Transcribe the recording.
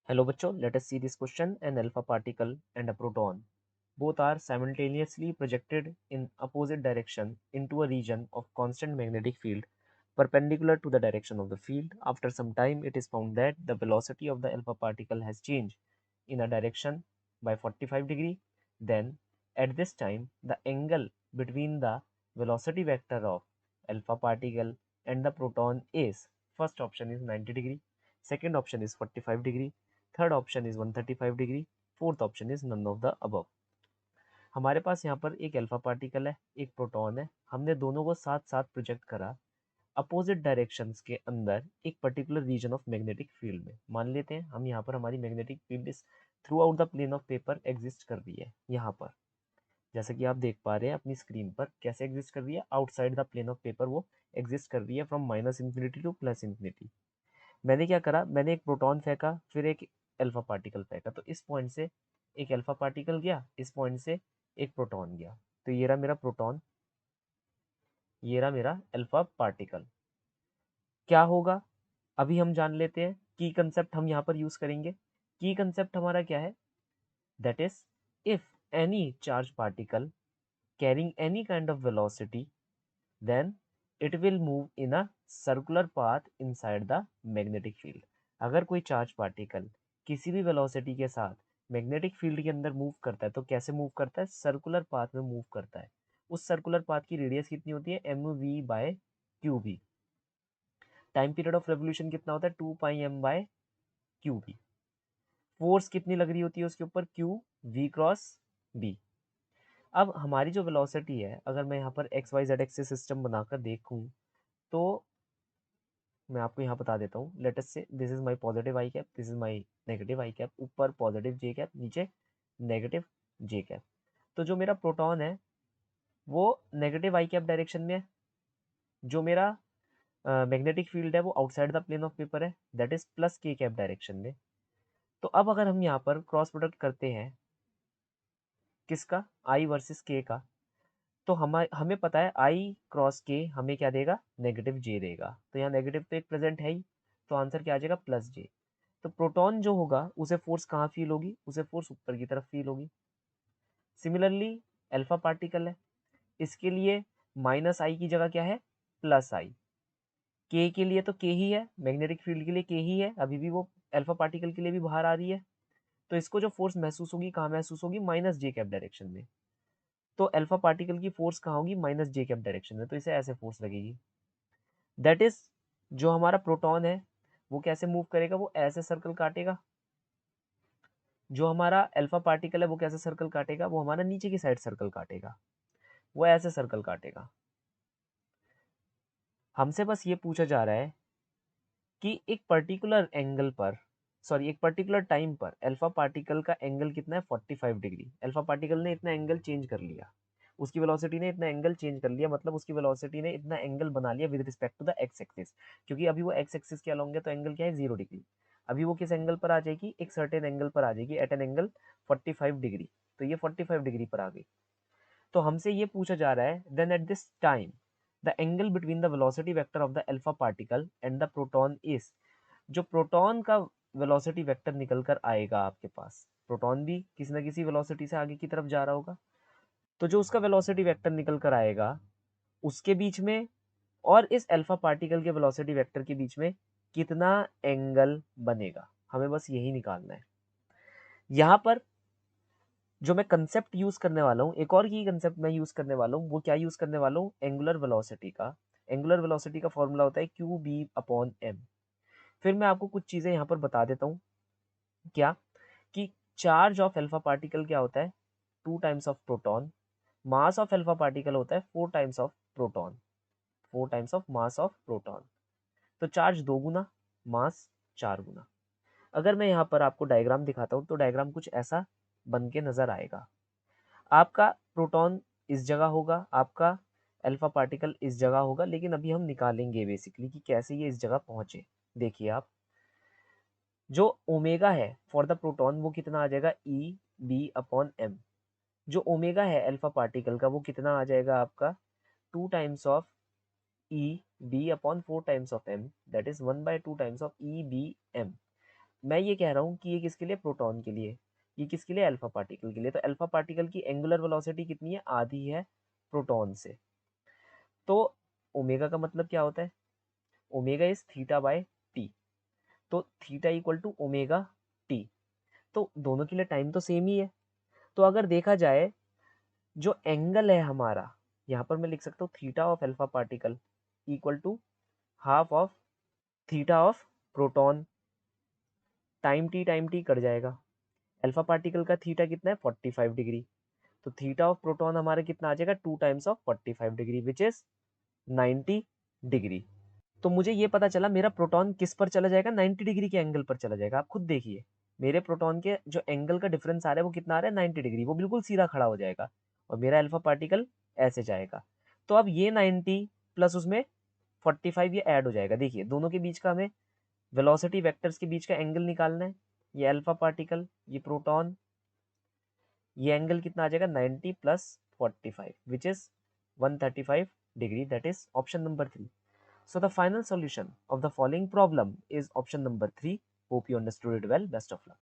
Hello बच्चों, let us see this question. An alpha particle and a proton both are simultaneously projected in opposite direction into a region of constant magnetic field perpendicular to the direction of the field. After some time, it is found that the velocity of the alpha particle has changed in a direction by 45 degree. Then, at this time, the angle between the velocity vector of alpha particle and the proton is, first option is 90 degree, second option is 45 degree, third option is 135 degree, fourth option is none of the above. हमारे पास यहाँ पर एक alpha particle है, एक proton है। हमने दोनों को साथ साथ प्रोजेक्ट करा अपोजिट डायरेक्शंस के अंदर एक particular region of magnetic field में। मान लेते हैं हम यहाँ पर हमारी मैग्नेटिक फील्ड इस throughout the plane of paper exist कर रही है। यहाँ पर जैसा कि आप देख पा रहे हैं अपनी स्क्रीन पर कैसे एग्जिस्ट कर रही है, outside the plane of paper वो एग्जिस्ट कर रही है from minus infinity to plus infinity. मैंने क्या करा, मैंने एक प्रोटॉन फेंका, फिर एक अल्फा पार्टिकल फेंका, तो इस पॉइंट से एक अल्फा पार्टिकल गया, इस पॉइंट से एक प्रोटॉन गया, तो ये रहा मेरा प्रोटॉन, ये रहा मेरा अल्फा पार्टिकल। क्या होगा अभी हम जान लेते हैं। की कंसेप्ट हम यहाँ पर यूज करेंगे। की कंसेप्ट हमारा क्या है, that is if any charge particle carrying any kind of velocity then it will move in a circular path inside the magnetic field। अगर कोई चार्ज पार्टिकल किसी भी वेलोसिटी के साथ मैग्नेटिक फील्ड के अंदर मूव करता है तो कैसे मूव करता है, सर्कुलर पाथ में मूव करता है। उस सर्कुलर पाथ की रेडियस कितनी होती है, M V by Q B. Time period of revolution कितना होता है, 2 pi M by Q B. Force कितनी लग रही होती है उसके ऊपर, क्यू वी क्रॉस बी। अब हमारी जो वेलोसिटी है, अगर मैं यहाँ पर X Y Z axis system बनाकर देखूं तो मैं आपको यहाँ बता देता हूँ। लेट अस से this is my positive I cap, this is my negative I cap, ऊपर पॉजिटिव जे कैप, नीचे नेगेटिव जे कैप। तो जो मेरा प्रोटॉन है वो नेगेटिव आई कैप डायरेक्शन में है, जो मेरा मैग्नेटिक फील्ड है वो outside the plane of paper है, that is plus k cap direction में। तो अब अगर हम यहाँ पर क्रॉस प्रोडक्ट करते हैं किसका, आई वर्सेस के का, तो हमें पता है आई क्रॉस के हमें क्या देगा, नेगेटिव जे देगा। तो यहाँ नेगेटिव तो एक प्रेजेंट है ही, तो आंसर क्या आ जाएगा, प्लस जे। तो प्रोटॉन जो होगा उसे फोर्स कहाँ फील होगी, उसे फोर्स ऊपर की तरफ फील होगी। सिमिलरली अल्फा पार्टिकल है, इसके लिए माइनस आई की जगह क्या है, प्लस आई। के लिए तो के ही है, मैग्नेटिक फील्ड के लिए के ही है, अभी भी वो अल्फा पार्टिकल के लिए भी बाहर आ रही है। तो इसको जो फोर्स महसूस होगी कहाँ महसूस होगी, माइनस जे कैप डायरेक्शन में। तो अल्फा पार्टिकल की फोर्स कहाँ होगी, माइनस जे कैप डायरेक्शन में, तो इसे ऐसे फोर्स लगेगी। दैट इज जो हमारा प्रोटॉन है वो कैसे मूव करेगा, वो ऐसे सर्कल काटेगा। जो हमारा अल्फा पार्टिकल है वो कैसे सर्कल काटेगा, वो हमारा नीचे की साइड सर्कल काटेगा, वो ऐसे सर्कल काटेगा। हमसे बस ये पूछा जा रहा है कि एक पर्टिकुलर एंगल पर, सॉरी एक पर्टिकुलर टाइम पर अल्फा पार्टिकल का एंगल कितना है, 45 डिग्री। अल्फा पार्टिकल ने इतना एंगल चेंज कर लिया, उसकी वेलोसिटी ने इतना एंगल चेंज कर लिया, मतलब उसकी वेलोसिटी ने इतना एंगल बना लिया with respect to the X axis. क्योंकि अभी वो एक्स एक्सिस के अलोंग है तो एंगल क्या है, 0 डिग्री। अभी वो किस एंगल पर आ जाएगी, एक सर्टेन एंगल पर आ जाएगी, एट एन एंगल 45 डिग्री। तो ये 45 डिग्री पर आ गई। तो हमसे ये पूछा जा रहा है, then at this time the angle between the velocity vector of the alpha particle and the proton is. जो प्रोटॉन का वेलोसिटी वेक्टर निकल कर आएगा आपके पास, प्रोटॉन भी किसी ना किसी वेलोसिटी से आगे की तरफ जा रहा होगा, तो जो उसका वेलोसिटी वेक्टर निकल कर आएगा उसके बीच में और इस अल्फा पार्टिकल के वेलोसिटी वेक्टर के बीच में कितना एंगल बनेगा, हमें बस यही निकालना है। यहाँ पर जो मैं कंसेप्ट यूज करने वाला हूँ, एक और की कंसेप्ट मैं यूज करने वाला हूँ, वो क्या यूज करने वाला हूँ, एंगुलर वेलोसिटी का। एंगुलर वेलोसिटी का फॉर्मूला होता है क्यू बी अपॉन एम। फिर मैं आपको कुछ चीजें यहाँ पर बता देता हूँ। क्या कि चार्ज ऑफ अल्फा पार्टिकल क्या होता है, 2 times of proton. Mass of alpha particle होता है 4 times of proton, 4 times of mass of proton. तो चार्ज 2 गुना, मास 4 गुना। अगर मैं यहाँ पर आपको डायग्राम दिखाता हूँ तो डायग्राम कुछ ऐसा बन के नजर आएगा। आपका प्रोटॉन इस जगह होगा, आपका अल्फा पार्टिकल इस जगह होगा, लेकिन अभी हम निकालेंगे बेसिकली कि कैसे ये इस जगह पहुंचे। देखिए आप, जो ओमेगा है फॉर द प्रोटॉन वो कितना आ जाएगा, ई बी अपॉन एम। जो ओमेगा है अल्फा पार्टिकल का वो कितना आ जाएगा आपका, 2 times of E B upon 4 times of M, that is 1/2 times of E B M. मैं ये कह रहा हूँ कि ये किसके लिए, प्रोटॉन के लिए, ये किसके लिए, अल्फा पार्टिकल के लिए। तो अल्फा पार्टिकल की एंगुलर वेलोसिटी कितनी है, आधी है प्रोटॉन से। तो ओमेगा का मतलब क्या होता है, omega is theta by T, तो theta equal to omega T. तो दोनों के लिए टाइम तो सेम ही है। तो अगर देखा जाए जो एंगल है हमारा, यहाँ पर मैं लिख सकता हूँ theta of alpha particle equal to half of theta of proton, time T cut जाएगा। अल्फा पार्टिकल का थीटा कितना है, 45 डिग्री, तो थीटा ऑफ प्रोटॉन हमारा कितना आ जाएगा, 2 times of 45 degree which is 90 degree. तो मुझे ये पता चला मेरा प्रोटॉन किस पर चला जाएगा, 90 डिग्री के एंगल पर चला जाएगा। आप खुद देखिए मेरे प्रोटॉन के जो एंगल का डिफरेंस आ रहा है वो कितना आ रहा है, 90 डिग्री, वो बिल्कुल सीधा खड़ा हो जाएगा और मेरा अल्फा पार्टिकल ऐसे जाएगा। तो अब ये 90 प्लस उसमें 45 ये ऐड हो जाएगा। देखिए दोनों के बीच का हमें वेलोसिटी वेक्टर्स के बीच का एंगल निकालना है। ये अल्फा पार्टिकल, ये प्रोटॉन, ये एंगल कितना आ जाएगा, 90 plus 45 which is 135 degree, that is option number 3। So the final solution of the following problem is option number 3. Hope you understood it well. Best of luck.